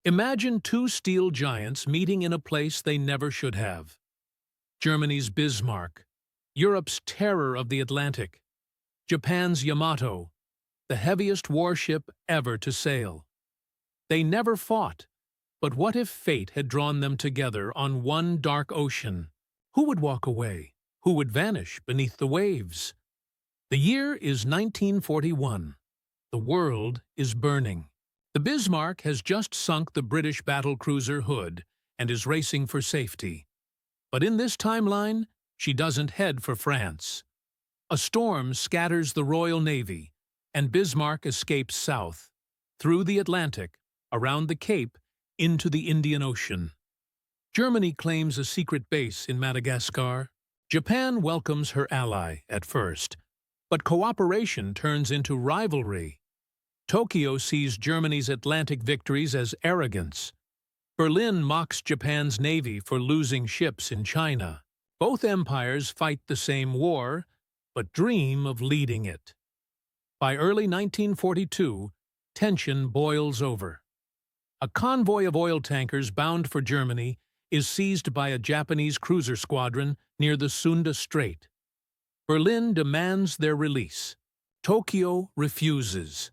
Imagine two steel giants meeting in a place they never should have. Germany's Bismarck, Europe's terror of the Atlantic, Japan's Yamato, the heaviest warship ever to sail. They never fought, but what if fate had drawn them together on one dark ocean? Who would walk away? Who would vanish beneath the waves? The year is 1941. The world is burning. The Bismarck has just sunk the British battlecruiser Hood and is racing for safety. But in this timeline, she doesn't head for France. A storm scatters the Royal Navy, and Bismarck escapes south, through the Atlantic, around the Cape, into the Indian Ocean. Germany claims a secret base in Madagascar. Japan welcomes her ally at first, but cooperation turns into rivalry. Tokyo sees Germany's Atlantic victories as arrogance. Berlin mocks Japan's navy for losing ships in China. Both empires fight the same war, but dream of leading it. By early 1942, tension boils over. A convoy of oil tankers bound for Germany is seized by a Japanese cruiser squadron near the Sunda Strait. Berlin demands their release. Tokyo refuses.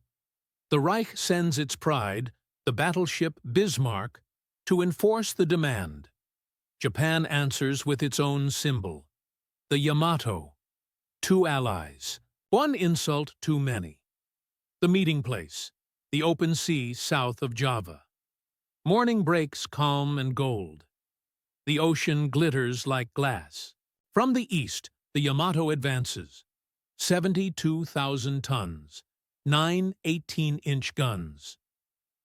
The Reich sends its pride, the battleship Bismarck, to enforce the demand. Japan answers with its own symbol, the Yamato. Two allies. One insult too many. The meeting place, the open sea south of Java. Morning breaks calm and gold. The ocean glitters like glass. From the east, the Yamato advances. 72,000 tons. 9 18-inch guns.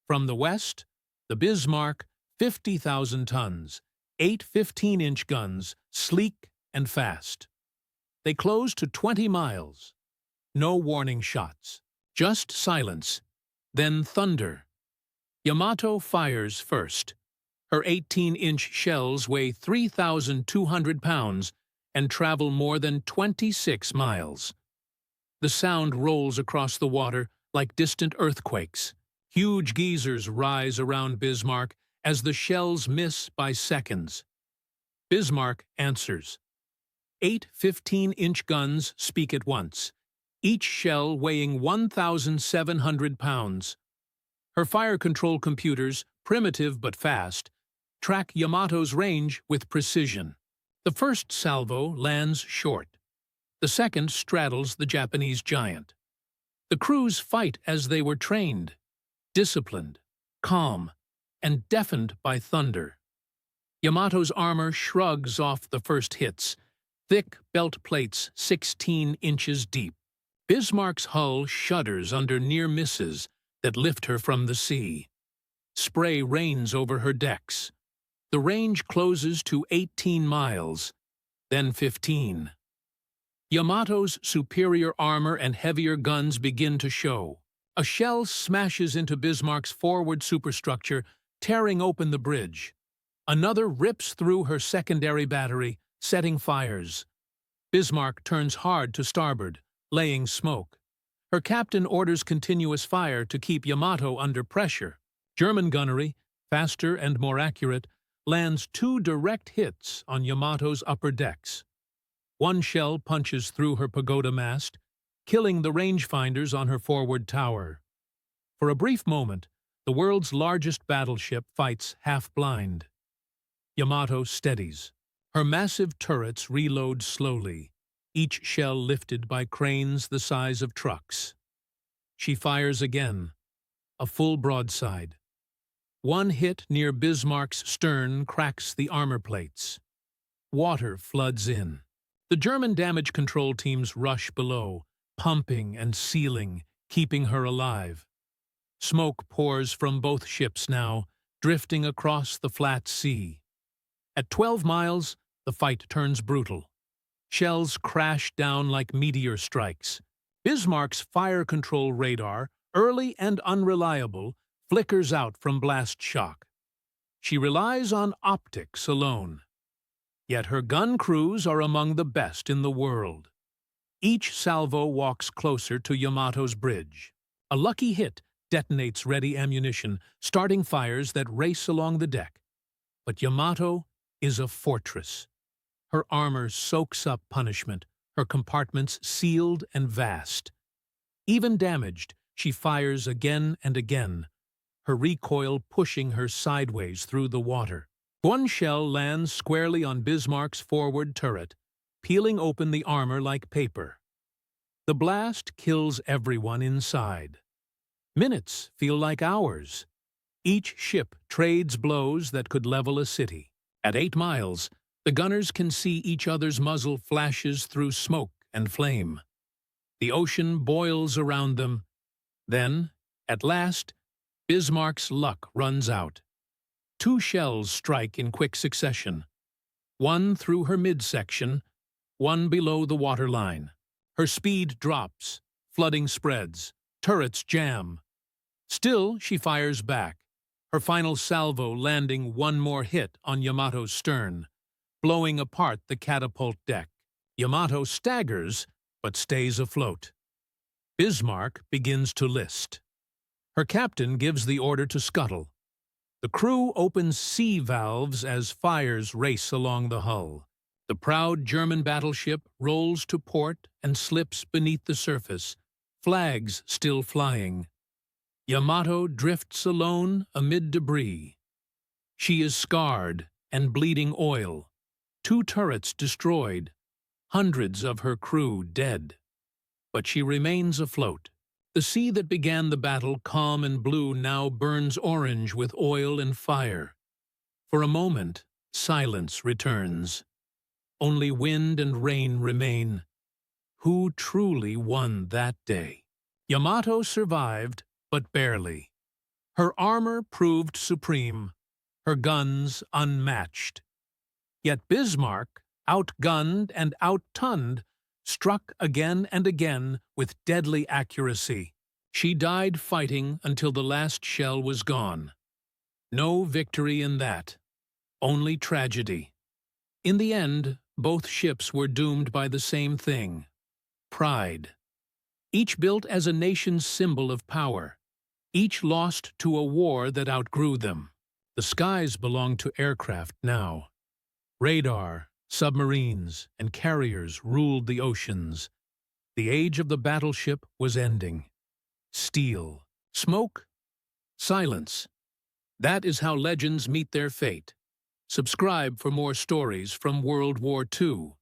From the west, the Bismarck, 50,000 tons, 8 15-inch guns, sleek and fast. They close to 20 miles. No warning shots, just silence, then thunder. Yamato fires first. Her 18-inch shells weigh 3,200 pounds and travel more than 26 miles. The sound rolls across the water like distant earthquakes. Huge geysers rise around Bismarck as the shells miss by seconds. Bismarck answers. 8 15-inch guns speak at once, each shell weighing 1,700 pounds. Her fire control computers, primitive but fast, track Yamato's range with precision. The first salvo lands short. The second straddles the Japanese giant. The crews fight as they were trained, disciplined, calm, and deafened by thunder. Yamato's armor shrugs off the first hits, thick belt plates 16 inches deep. Bismarck's hull shudders under near misses that lift her from the sea. Spray rains over her decks. The range closes to 18 miles, then 15. Yamato's superior armor and heavier guns begin to show. A shell smashes into Bismarck's forward superstructure, tearing open the bridge. Another rips through her secondary battery, setting fires. Bismarck turns hard to starboard, laying smoke. Her captain orders continuous fire to keep Yamato under pressure. German gunnery, faster and more accurate, lands 2 direct hits on Yamato's upper decks. One shell punches through her pagoda mast, killing the rangefinders on her forward tower. For a brief moment, the world's largest battleship fights half-blind. Yamato steadies. Her massive turrets reload slowly, each shell lifted by cranes the size of trucks. She fires again, a full broadside. One hit near Bismarck's stern cracks the armor plates. Water floods in. The German damage control teams rush below, pumping and sealing, keeping her alive. Smoke pours from both ships now, drifting across the flat sea. At 12 miles, the fight turns brutal. Shells crash down like meteor strikes. Bismarck's fire control radar, early and unreliable, flickers out from blast shock. She relies on optics alone. Yet her gun crews are among the best in the world. Each salvo walks closer to Yamato's bridge. A lucky hit detonates ready ammunition, starting fires that race along the deck. But Yamato is a fortress. Her armor soaks up punishment, her compartments sealed and vast. Even damaged, she fires again and again, her recoil pushing her sideways through the water. One shell lands squarely on Bismarck's forward turret, peeling open the armor like paper. The blast kills everyone inside. Minutes feel like hours. Each ship trades blows that could level a city. At 8 miles, the gunners can see each other's muzzle flashes through smoke and flame. The ocean boils around them. Then, at last, Bismarck's luck runs out. 2 shells strike in quick succession. One through her midsection, one below the waterline. Her speed drops, flooding spreads, turrets jam. Still, she fires back, her final salvo landing one more hit on Yamato's stern, blowing apart the catapult deck. Yamato staggers, but stays afloat. Bismarck begins to list. Her captain gives the order to scuttle. The crew opens sea valves as fires race along the hull. The proud German battleship rolls to port and slips beneath the surface, flags still flying. Yamato drifts alone amid debris. She is scarred and bleeding oil, 2 turrets destroyed, hundreds of her crew dead. But she remains afloat. The sea that began the battle calm and blue now burns orange with oil and fire. For a moment, silence returns. Only wind and rain remain. Who truly won that day? Yamato survived, but barely. Her armor proved supreme, her guns unmatched. Yet Bismarck, outgunned and outtunned, struck again and again with deadly accuracy. She died fighting until the last shell was gone. No victory in that, only tragedy. In the end, both ships were doomed by the same thing: pride. Each built as a nation's symbol of power, each lost to a war that outgrew them. The skies belong to aircraft now. Radar, submarines, and carriers ruled the oceans. The age of the battleship was ending. Steel, smoke, silence. That is how legends meet their fate. Subscribe for more stories from World War II.